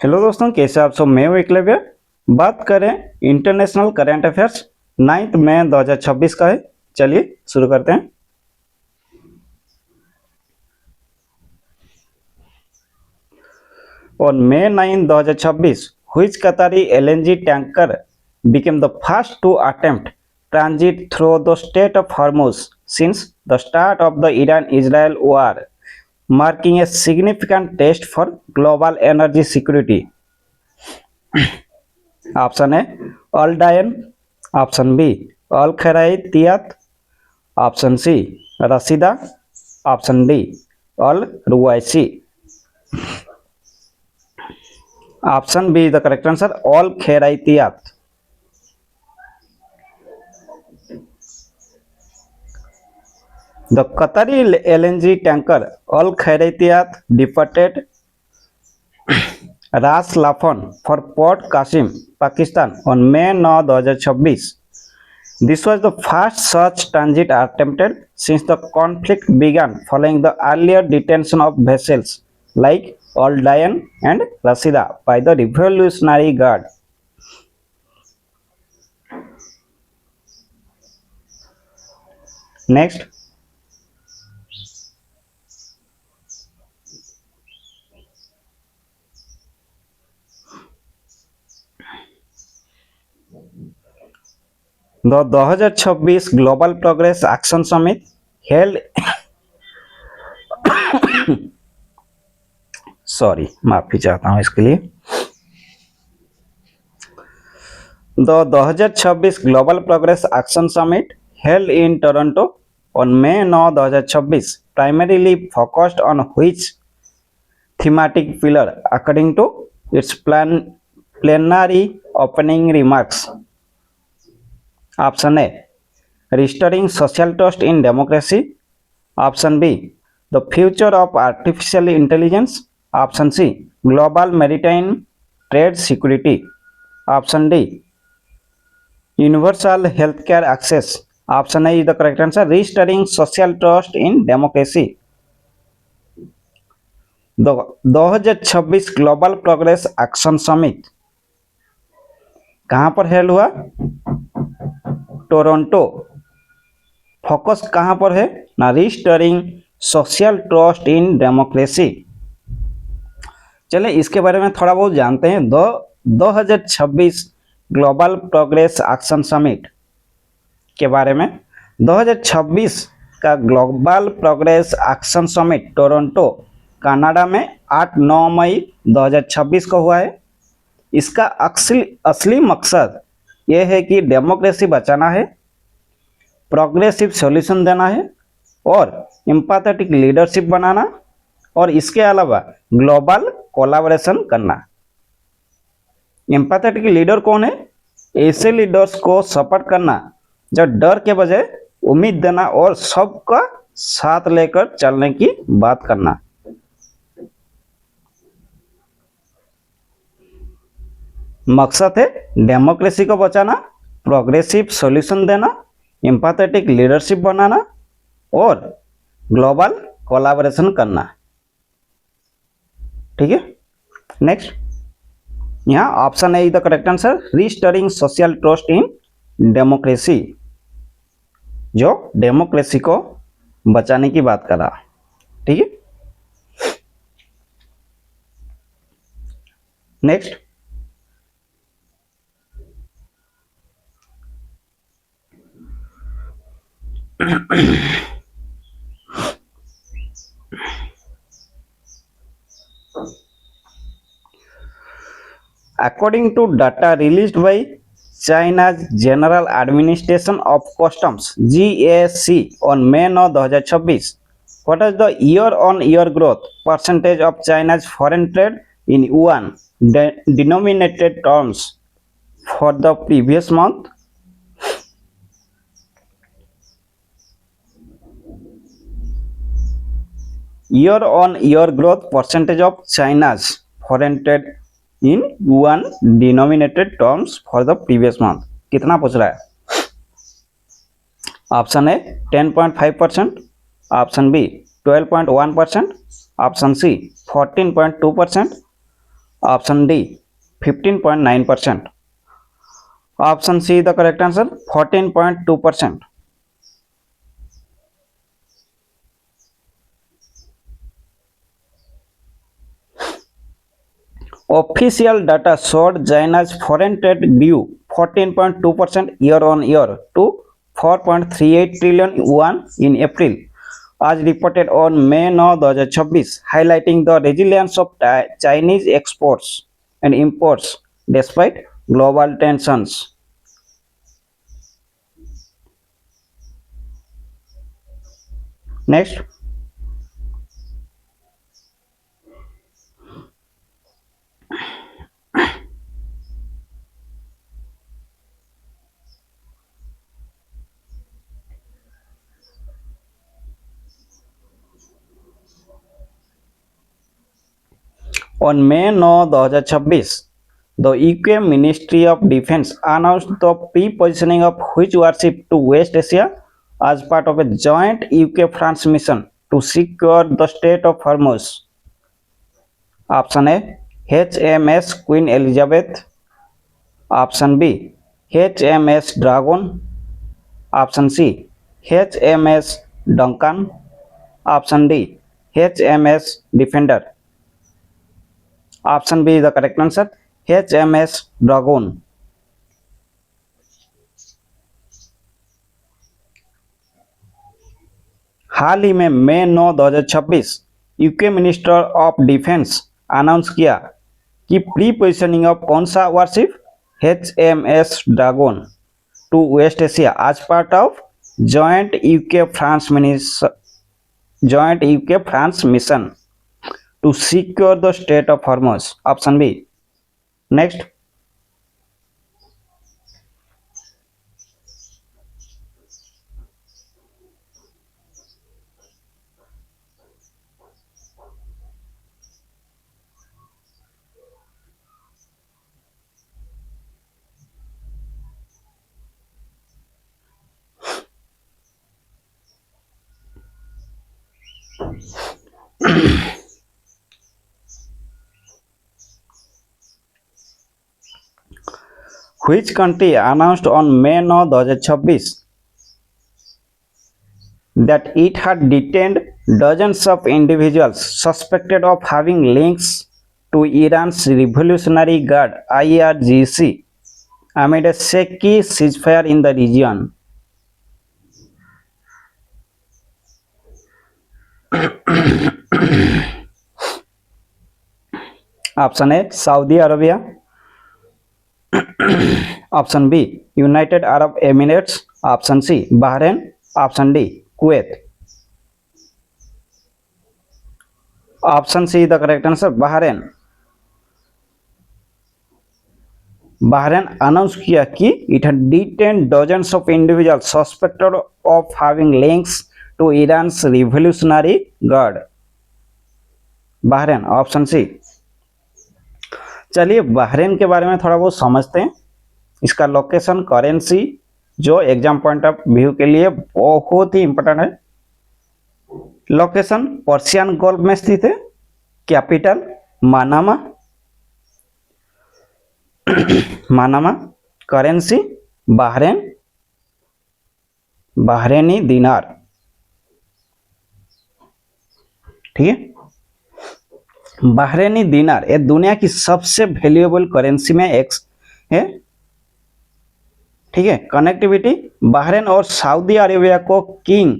Hello दोस्तों, कैसे आप सब। मैं हूं एकलव्य। बात करें इंटरनेशनल करंट अफेयर्स 9 मई 2026 का है। चलिए शुरू करते हैं। On May 9, 2026, which Qatari LNG tanker became the first to attempt transit through the Strait of Hormuz since the start of the Iran-Israel war, marking a significant test for global energy security. Option है Al Daayen, option B Al Kharaitiyat, option C रसीदा, option D Al Ruwais. Option B the correct answer, Al Kharaitiyat. The Qatari LNG tanker Al Khairatiyat departed Ras Laffan for Port Qasim, Pakistan on May 9, 2026. This was the first such transit attempted since the conflict began, following the earlier detention of vessels like Al Dayan and Rasida by the Revolutionary Guard. Next, the 2026 Global Progress Action Summit held माफी चाहता हूं इसके लिए। The 2026 Global Progress Action Summit held in Toronto on May 9, 2026 primarily focused on which thematic pillar according to its plenary opening remarks. Option A, restoring social trust in democracy. Option B, the future of artificial intelligence. Option C, global maritime trade security. Option D, universal healthcare access. Option A is the correct answer, restoring social trust in democracy. 2026 global progress action summit कहां पर held हुआ? Toronto. Focus कहां पर है ना? Restoring social trust in democracy. चलिए इसके बारे में थोड़ा बहुत जानते हैं। 2026 ग्लोबल प्रोग्रेस एक्शन समिट के बारे में। 2026 का global progress action summit Toronto Canada में 8-9 मई 2026 को हुआ है। इसका असली मकसद यह है कि डेमोक्रेसी बचाना है, प्रोग्रेसिव सॉल्यूशन देना है और एम्पैथेटिक लीडरशिप बनाना, और इसके अलावा ग्लोबल कोलैबोरेशन करना। एम्पैथेटिक लीडर कौन है? ऐसे लीडर्स को सपोर्ट करना जो डर के बजाय उम्मीद देना और सबका साथ लेकर चलने की बात करना। मकसद है डेमोक्रेसी को बचाना, प्रोग्रेसिव सॉल्यूशन देना, एम्पैथेटिक लीडरशिप बनाना और ग्लोबल कोलैबोरेशन करना। ठीक है, नेक्स्ट यहाँ option A is the correct answer, restoring social trust in democracy, जो डेमोक्रेसी को बचाने की बात कर रहा। ठीक है, next according to data released by China's General Administration of Customs GAC on May 9, 2026, what is the year-on-year growth percentage of China's foreign trade in yuan denominated terms for the previous month? Year-on-year growth percentage of China's foreign trade in yuan denominated terms for the previous month कितना पूछ रहा है? Option A 10.5%, option B 12.1%, option C 14.2%, option D 15.9%. Option C the correct answer 14.2%. Official data showed China's foreign trade grew 14.2% year on year to 4.38 trillion yuan in April, as reported on May 9, 2026, highlighting the resilience of Chinese exports and imports despite global tensions. Next. On May 9, 2026, the UK Ministry of Defense announced the pre-positioning of which warship to West Asia as part of a joint UK-France mission to secure the Strait of Hormuz. Option A, HMS Queen Elizabeth. Option B, HMS Dragon. Option C, HMS Duncan. Option D, HMS Defender. Option B the correct answer HMS Dragon. हाल ही में मई 9, 2026 UK minister of defence announce किया कि pre positioning of कौन सा warship HMS Dragon to West Asia as part of joint UK France mission to secure the Strait of Hormuz. Option B. Next. Which country announced on May 9, 2026 that it had detained dozens of individuals suspected of having links to Iran's Revolutionary Guard IRGC amid a shaky ceasefire in the region? Option A, Saudi Arabia. Option B, United Arab Emirates. Option C, Bahrain. Option D, Kuwait. Option C the correct answer Bahrain. Bahrain announce किया कि it had detained dozens of individuals suspected of having links to Iran's Revolutionary Guard. Bahrain. Option C. चलिए Bahrain के बारे में थोड़ा बहुत समझते हैं. इसका लोकेशन, करेंसी जो एग्जाम पॉइंट ऑफ व्यू के लिए बहुत ही इंपॉर्टेंट है. लोकेशन पर्शियन गोल्फ में स्थित है. कैपिटल मानामा. मानामा. करेंसी बहरीन, बहरीनी दिनार. ठीक है. बहरीनी दिनार ये दुनिया की सबसे वैल्यूएबल करेंसी में एक है. ठीक है. कनेक्टिविटी बहरीन और सऊदी अरेबिया को किंग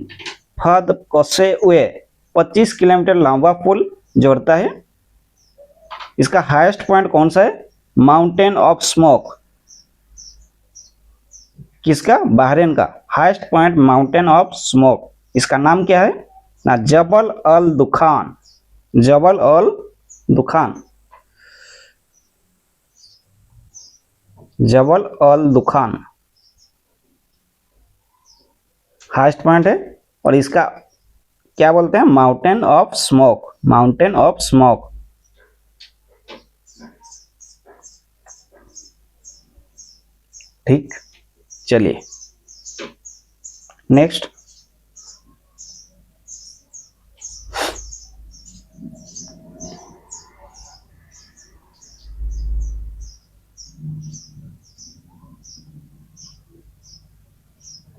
फहद कॉसेवे 25 किलोमीटर लंबा पुल जोड़ता है. इसका हाईएस्ट पॉइंट कौन सा है? Mountain of smoke. किसका? बहरीन का highest point mountain of smoke. इसका नाम क्या है ना? जबल अल दुखान. जबल अल दुखान. जबल अल दुखान हाईएस्ट पॉइंट है और इसका क्या बोलते हैं? Mountain of smoke. Mountain of smoke. ठीक. चलिए next.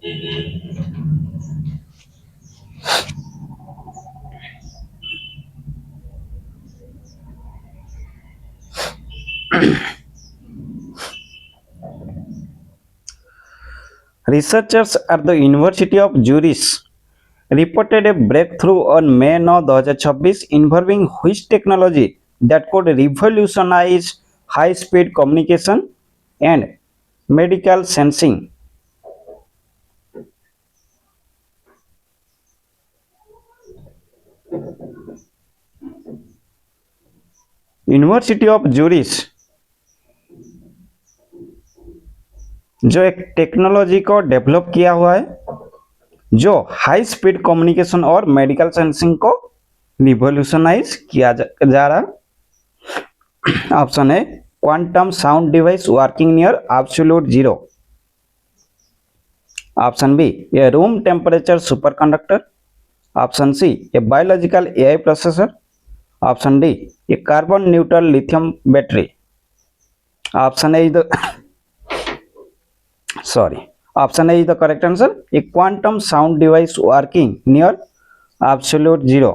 Researchers at the University of Zurich reported a breakthrough on May 9, 2026 involving which technology that could revolutionize high-speed communication and medical sensing. University of Zurich जो एक technology को develop किया हुआ है जो high speed communication और medical sensing को revolutionize किया जा रहा। ऑप्शन है quantum sound device working near absolute zero. Option B a room temperature superconductor. Option C a biological AI processor. Option D a carbon neutral lithium battery. Option A option A is the correct answer a quantum sound device working near absolute zero.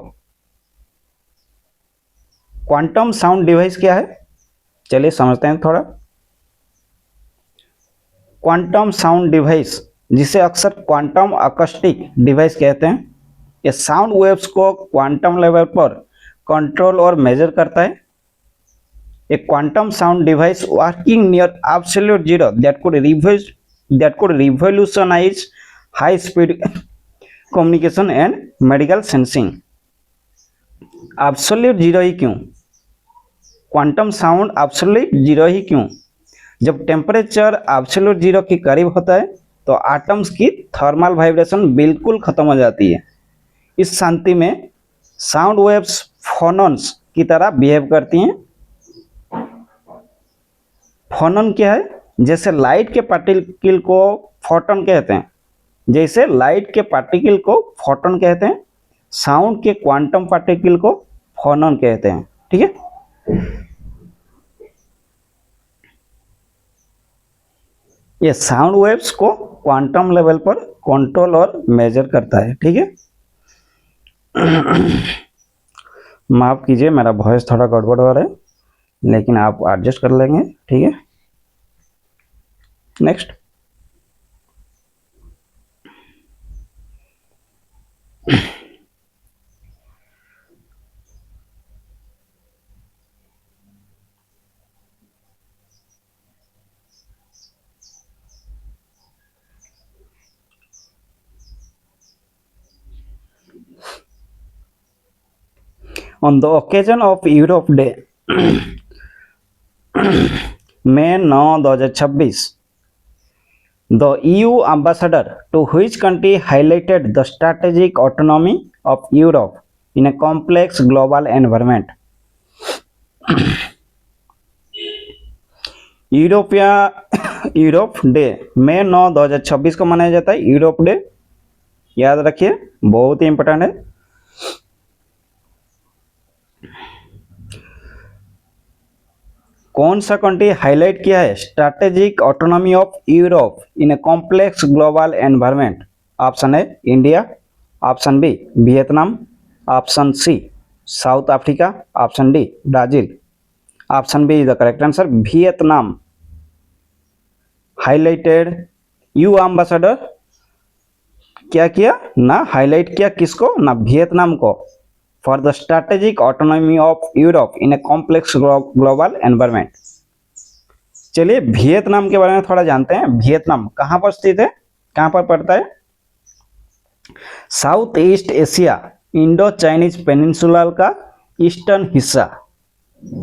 Quantum sound device क्या है, चलिए समझते हैं थोड़ा। Quantum sound device जिसे अक्सर quantum acoustic device कहते हैं, ये साउंड वेव्स को क्वांटम लेवल पर कंट्रोल और मेजर करता है। A quantum sound device working near absolute zero that could revolutionize high speed communication and medical sensing। Absolute zero ही क्यों, क्वांटम साउंड एब्सोल्यूट जीरो ही क्यों? जब टेम्परेचर एब्सोल्यूट जीरो के करीब होता है तो एटम्स की थर्मल वाइब्रेशन बिल्कुल खत्म हो जाती है। इस शांति में साउंड वेव्स फोनॉन्स की तरह बिहेव करती हैं। फोनॉन क्या है? जैसे लाइट के पार्टिकल को फोटोन कहते हैं, जैसे लाइट के पार्टिकल को फोटोन कहते हैं, साउंड के क्वांटम पार्टिकल को फोनॉन कहते हैं। ठीक है, ये साउंड वेव्स को क्वांटम लेवल पर कंट्रोल और मेजर करता है। ठीक है, माफ कीजिए मेरा वॉइस थोड़ा गड़बड़ हो रहा है, लेकिन आप एडजस्ट कर लेंगे। ठीक है, next. On the occasion of Europe Day, May 9, 2026, the EU ambassador to which country highlighted the strategic autonomy of Europe in a complex global environment? Europe Day मई 9, 2026 को मनाया जाता है। यूरोप डे याद रखिए, बहुत ही इंपॉर्टेंट है। कौन सा कंट्री हाईलाइट किया है strategic autonomy of Europe in a complex global environment? Option है India, option B Vietnam, option C South Africa, option D Brazil. Option B is the correct answer, Vietnam highlighted. EU ambassador क्या किया ना, highlight किया किसको ना, Vietnam को, for the strategic autonomy of Europe in a complex global environment. चलिए Vietnam के बारे में थोड़ा जानते हैं। वियतनाम कहाँ पर स्थित है, कहाँ पर पड़ता है? South east Asia Indo Chinese peninsula का ईस्टर्न हिस्सा।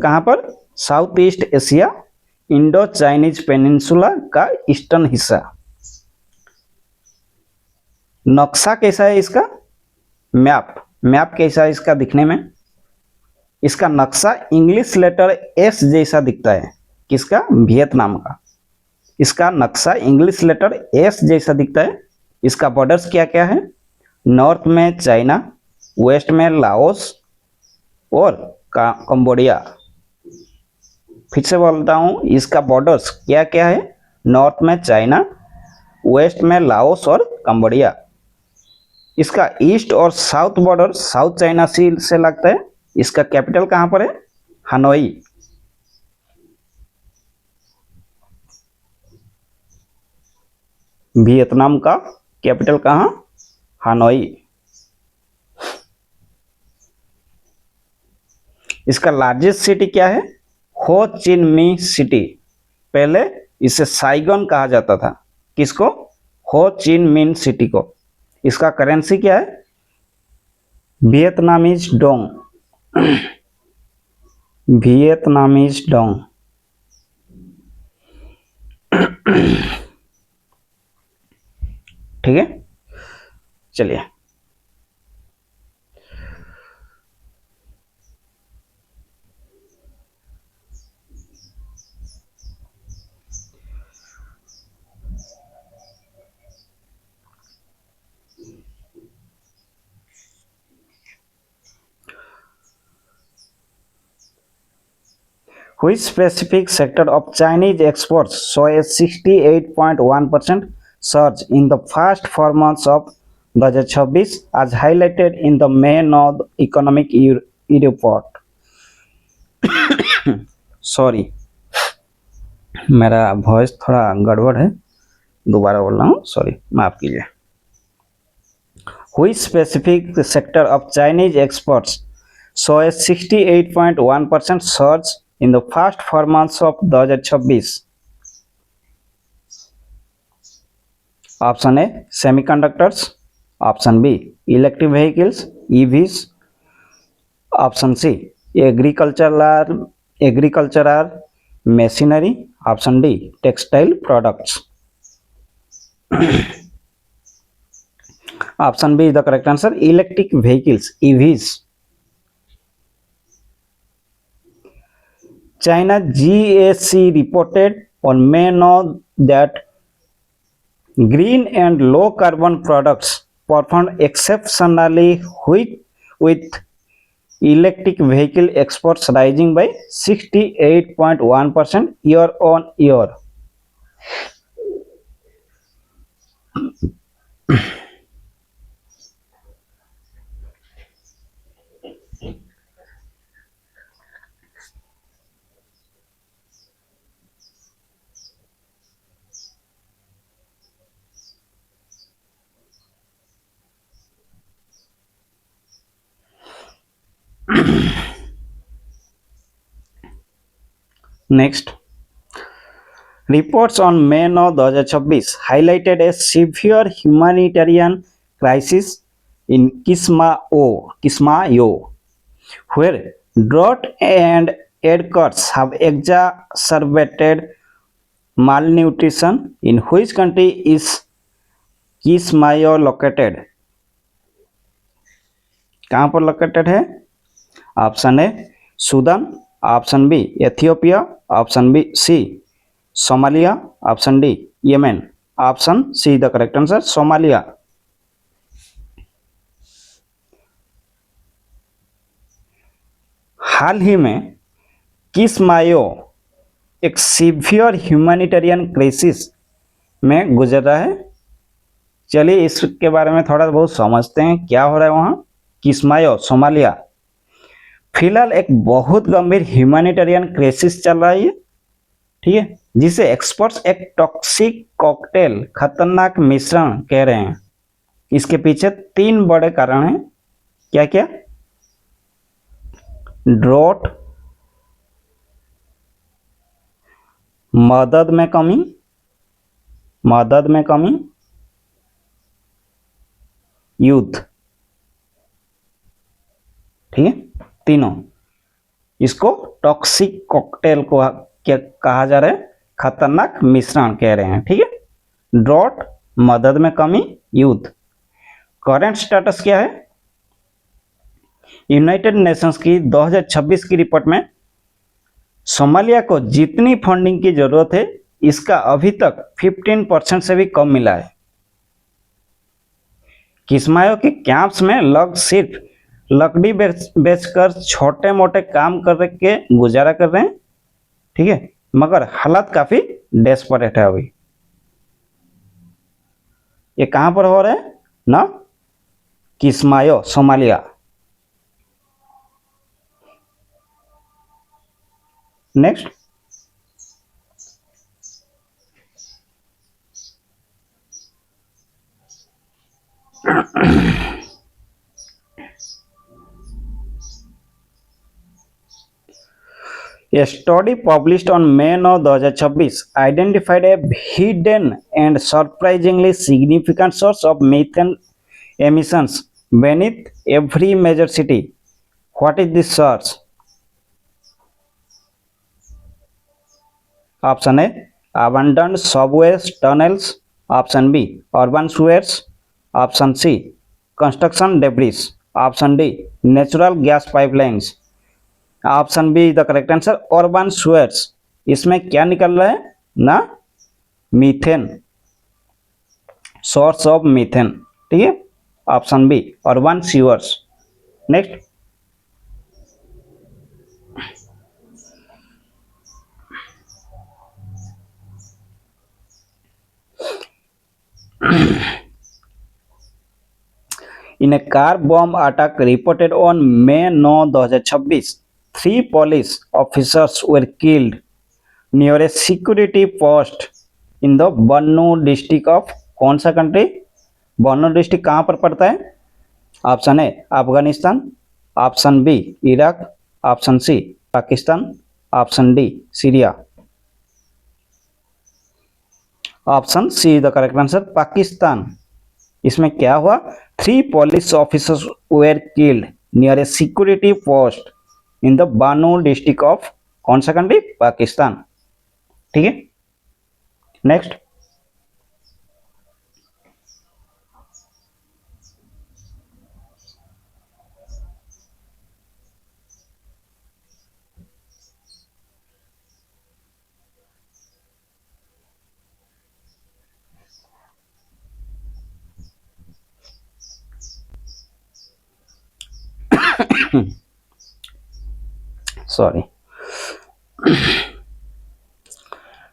कहाँ पर? South east Asia Indo Chinese peninsula का ईस्टर्न हिस्सा। नक्शा कैसा है इसका? मैप कैसा है इसका दिखने में? इसका नक्शा इंग्लिश लेटर एस जैसा दिखता है। किसका? वियतनाम का। इसका नक्शा इंग्लिश लेटर एस जैसा दिखता है। इसका बॉर्डर्स क्या क्या है? नॉर्थ में चाइना, वेस्ट में लाओस और कंबोडिया। फिर से बोलता हूँ, इसका बॉर्डर्स क्या क्या है? नॉर्थ में चाइना, वेस्ट में लाओस और कंबोडिया। इसका ईस्ट और साउथ बॉर्डर साउथ चाइना सी से लगता है। इसका कैपिटल कहां पर है? हनोई। वियतनाम का कैपिटल कहां? हनोई। इसका लार्जेस्ट सिटी क्या है? हो चिन मी सिटी। पहले इसे साइगन कहा जाता था। किसको? हो चिन मिन सिटी को। इसका करेंसी क्या है? Vietnamese Dong. Vietnamese Dong. ठीक है, चलिए। Which specific sector of Chinese exports saw a 68.1% surge in the first 4 months of 2026 as highlighted in the May North Economic Report? Sorry, मेरा वॉइस थोड़ा गड़बड़ है, दोबारा बोल रहा हूँ, सॉरी, माफ कीजिए। Which specific sector of Chinese exports saw a 68.1% surge in the first 4 months of 2026? Option A, semiconductors. Option B, electric vehicles, EVs. Option C, agricultural machinery. Option D, textile products. Option B is the correct answer, electric vehicles, EVs. China GAC reported on May 9 that green and low carbon products performed exceptionally with electric vehicle exports rising by 68.1% year on year. Next, reports on May 9, 2026 highlighted a severe humanitarian crisis in Kismayo, where drought and aid cuts have exacerbated malnutrition. In which country is Kismayo located? कहाँ पर located है? Option A Sudan, option B Ethiopia, option B C Somalia, option D Yemen. Option C the correct answer, Somalia. हाल ही में Kismayo एक severe humanitarian crisis में गुजर रहा है। चलिए इसके बारे में थोड़ा बहुत समझते हैं क्या हो रहा है वहाँ। किस्मायो, सोमालिया, फिलहाल एक बहुत गंभीर ह्यूमैनिटेरियन क्राइसिस चल रहा है, ठीक है, जिसे एक्सपर्ट्स एक टॉक्सिक कॉकटेल, खतरनाक मिश्रण कह रहे हैं। इसके पीछे 3 बड़े कारण हैं। क्या क्या? ड्रॉट, मदद में कमी, युद्ध। ठीक है, तीनों। इसको टॉक्सिक कॉकटेल को क्या कहा जा रहा है? खतरनाक मिश्रण कह रहे हैं। ठीक है, ड्रॉट, मदद में कमी, युद्ध। करंट स्टेटस क्या है? यूनाइटेड नेशंस की 2026 की रिपोर्ट में सोमालिया को जितनी फंडिंग की जरूरत है इसका अभी तक 15% से भी कम मिला है। किस्मायो के कैंप्स में लोग सिर्फ लकड़ी बेचकर छोटे मोटे काम करके गुजारा कर रहे हैं। ठीक है, मगर हालत काफी डेस्परेट है अभी। ये कहाँ पर हो रहा है ना, Kismayo Somalia. Next, A study published on May 9, 2026 identified a hidden and surprisingly significant source of methane emissions beneath every major city. What is this source? Option A, abandoned subways tunnels. Option B, urban sewers. Option C, construction debris. Option D, natural gas pipelines. Option B the correct answer, urban sweats. इसमें क्या निकल रहा है ना, methane, source of methane. ठीक है, option B urban sewers. Next, in a car bomb attack reported on May 9, 2026, 3 police officers were killed near a security post in the Bannu district of कौन सा कंट्री, बन्नू डिस्ट्रिक्ट कहाँ पर पड़ता है? Option A Afghanistan, option B Iraq, option C Pakistan, option D Syria. Option C the correct answer, Pakistan. इसमें क्या हुआ, 3 police officers were killed near a security post in the Bannu district of कौन सा कंट्री, पाकिस्तान। ठीक है, next, sorry.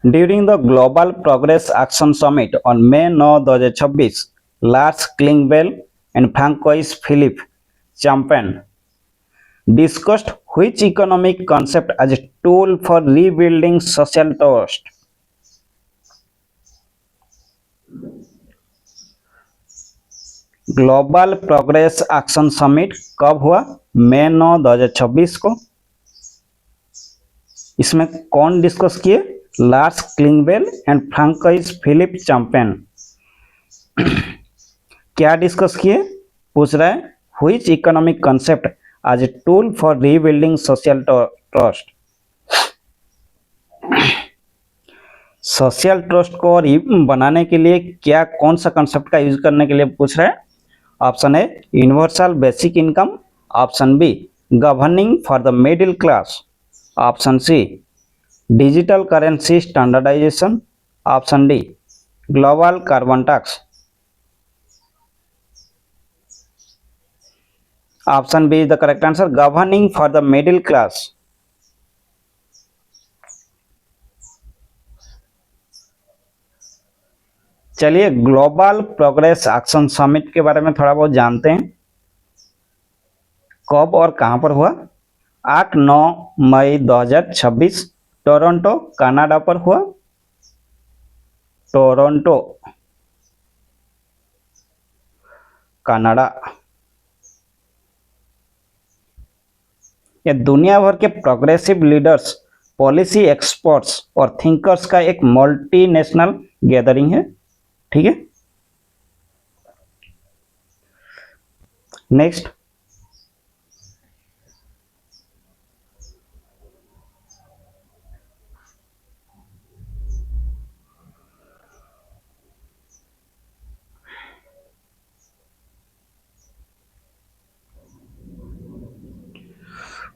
During the Global Progress Action Summit on May 9, 2026, Lars Klingbeil and Francois Philippe Champagne discussed which economic concept as a tool for rebuilding social trust. Global progress action summit कब हुआ, मई 9, 2026 को। इसमें कौन discuss किए, Lars Klingbeil and François Philippe Champagne. क्या discuss किए, पूछ रहा है which economic concept as a tool for rebuilding social trust. Social trust को बनाने के लिए क्या, कौन सा कंसेप्ट का यूज करने के लिए पूछ रहा है? Option A universal basic income, option B governing for the middle class, option C digital currency standardization, option D global carbon tax. Option B is the correct answer, governing for the middle class. चलिए global progress action summit के बारे में थोड़ा बहुत जानते हैं। कब और कहां पर हुआ, 8-9 मई 2026 टोरंटो कनाडा पर हुआ। Toronto Canada. यह दुनिया भर के प्रोग्रेसिव लीडर्स, पॉलिसी एक्सपर्ट्स और थिंकर्स का एक मल्टीनेशनल गैदरिंग है। ठीक है, next,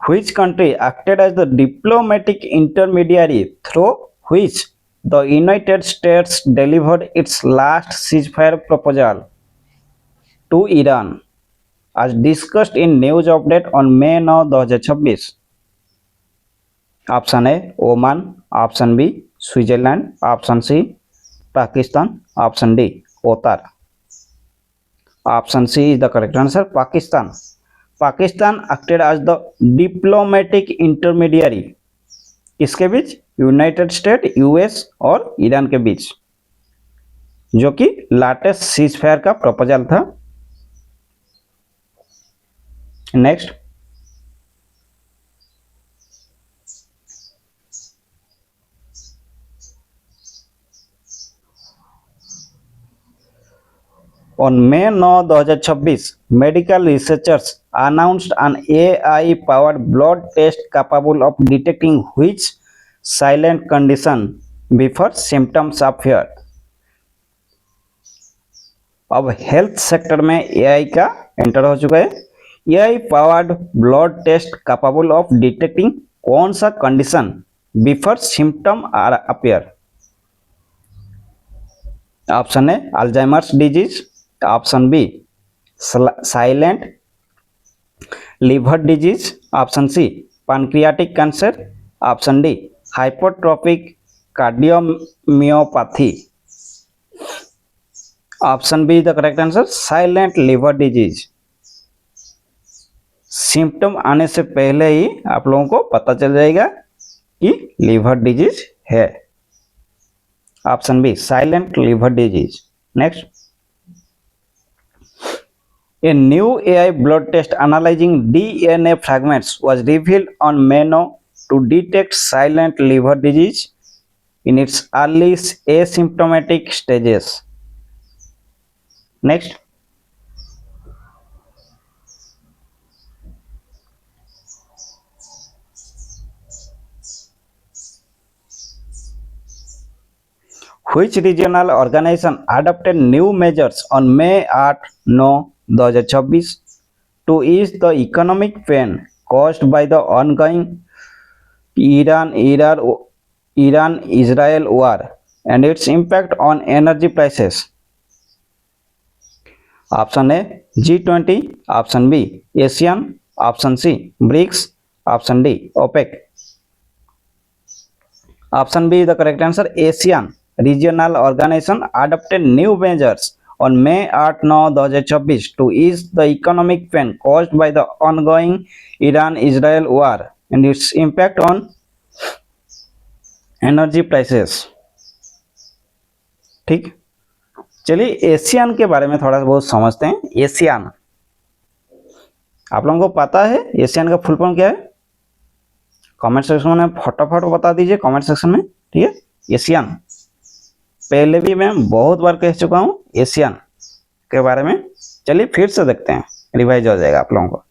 which country acted as the diplomatic intermediary through which the United States delivered its last ceasefire proposal to Iran, as discussed in news update on May 9, 2026? Option A Oman, option B Switzerland, option C Pakistan, option D Qatar. Option C is the correct answer, Pakistan. Pakistan acted as the diplomatic intermediary, किसके बीच? United State, US और Iran के बीच, जो कि latest ceasefire का proposal था। Next, On May 9, 2026, medical researchers announced an AI-powered blood test capable of detecting which silent condition before symptoms appear. अब हेल्थ सेक्टर में एआई का एंटर हो चुका है। AI powered blood test capable of detecting कौन सा condition before symptom are appear? Option A Alzheimer's disease, option B silent liver disease, option C pancreatic cancer, option D hypertrophic cardiomyopathy. Option B the correct answer, silent liver disease. Symptom आने से पहले ही आप लोगों को पता चल जाएगा कि लिवर डिजीज है। Option B silent liver disease. Next, a new AI blood test analyzing DNA fragments was revealed on May 9 to detect silent liver disease in its early asymptomatic stages. Next, which regional organization adopted new measures on May 8, 9, 2026 to ease the economic pain caused by the ongoing Iran-Israel war and its impact on energy prices? Option A G20, option B ASEAN, option C BRICS, option D OPEC. Option B the correct answer, ASEAN regional organization adopted new measures on May 8, 9, 2026 to ease the economic pain caused by the ongoing Iran-Israel war and its impact on energy prices. ठीक, चलिए Asian के बारे में थोड़ा बहुत समझते हैं। Asian, आप लोगों को पता है एशियन का फुल फॉर्म क्या है? कमेंट सेक्शन में फटाफट बता दीजिए, कमेंट सेक्शन में। ठीक है, एशियन पहले भी मैं बहुत बार कह चुका हूं एशियन के बारे में। चलिए फिर से देखते हैं, रिवाइज हो जाएगा आप लोगों को।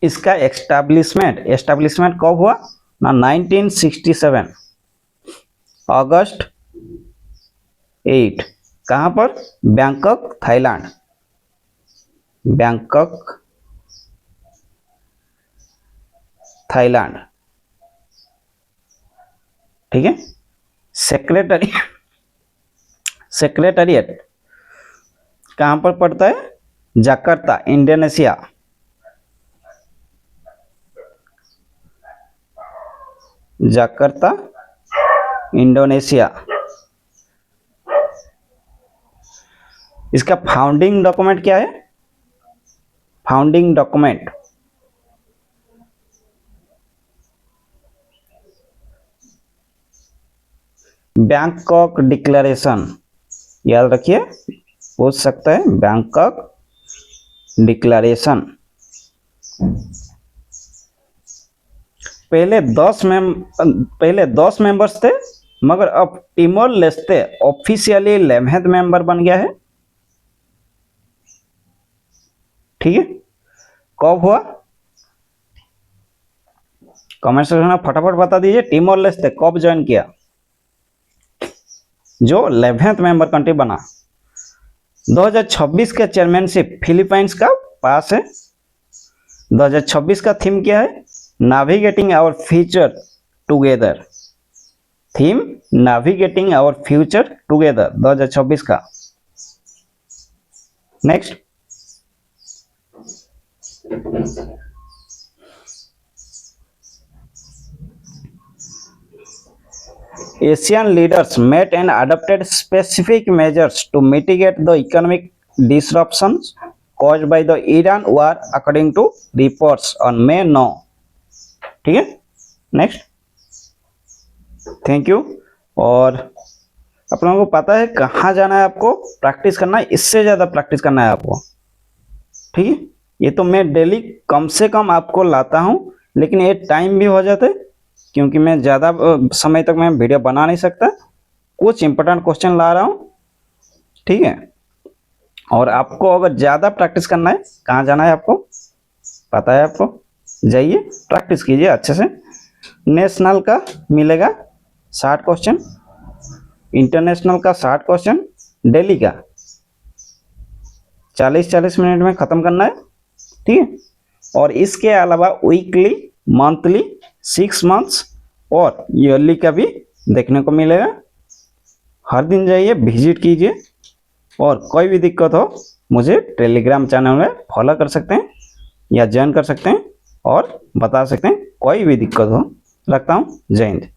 इसका एस्टैब्लिशमेंट कब हुआ ना? 1967 अगस्त 8। कहां पर? Bangkok, Thailand. Bangkok, Thailand. ठीक है, सेक्रेटरिएट कहां पर पड़ता है? Jakarta, Indonesia. Jakarta, Indonesia. इसका फाउंडिंग डॉक्यूमेंट क्या है? फाउंडिंग डॉक्यूमेंट बैंकॉक डिक्लेरेशन, याद रखिए, पूछ सकता है बैंकॉक डिक्लेरेशन। पहले 10 मेंबर्स थे, मगर अब टिमोर लेस्ते ऑफिशियली 11th मेंबर बन गया है। ठीक है, कब हुआ? कमेंट सेक्शन में फटाफट बता दीजिए, टिमोर लेस्ते कब ज्वाइन किया, जो 11th मेंबर कंट्री बना। 2026 का चेयरमैनशिप फिलीपाइंस का पास है। 2026 का थीम क्या है? Navigating our future together. Theme navigating our future together 2026 का। Next, Asian leaders met and adopted specific measures to mitigate the economic disruptions caused by the Iran war according to reports on May 9। ठीक है, next, thank you. और आप लोगों को पता है कहाँ जाना है, आपको प्रैक्टिस करना है, इससे ज़्यादा प्रैक्टिस करना है आपको, ठीक है। ये तो मैं डेली कम से कम आपको लाता हूँ, लेकिन ये टाइम भी हो जाता है क्योंकि मैं ज़्यादा समय तक मैं वीडियो बना नहीं सकता, कुछ इंपॉर्टेंट क्वेश्चन ला रहा हूँ, ठीक है। और आपको अगर ज़्यादा प्रैक्टिस करना है, कहाँ जाना है आपको पता है, आपको जाइए प्रैक्टिस कीजिए अच्छे से। नेशनल का मिलेगा 60 क्वेश्चन, इंटरनेशनल का 60 क्वेश्चन, डेली का 40-40 मिनट में ख़त्म करना है, ठीक है। और इसके अलावा वीकली, मंथली, 6 मंथ्स और ईयरली का भी देखने को मिलेगा। हर दिन जाइए, विजिट कीजिए, और कोई भी दिक्कत हो मुझे टेलीग्राम चैनल में फॉलो कर सकते हैं या ज्वाइन कर सकते हैं और बता सकते हैं, कोई भी दिक्कत हो। रखता हूँ, जय हिंद।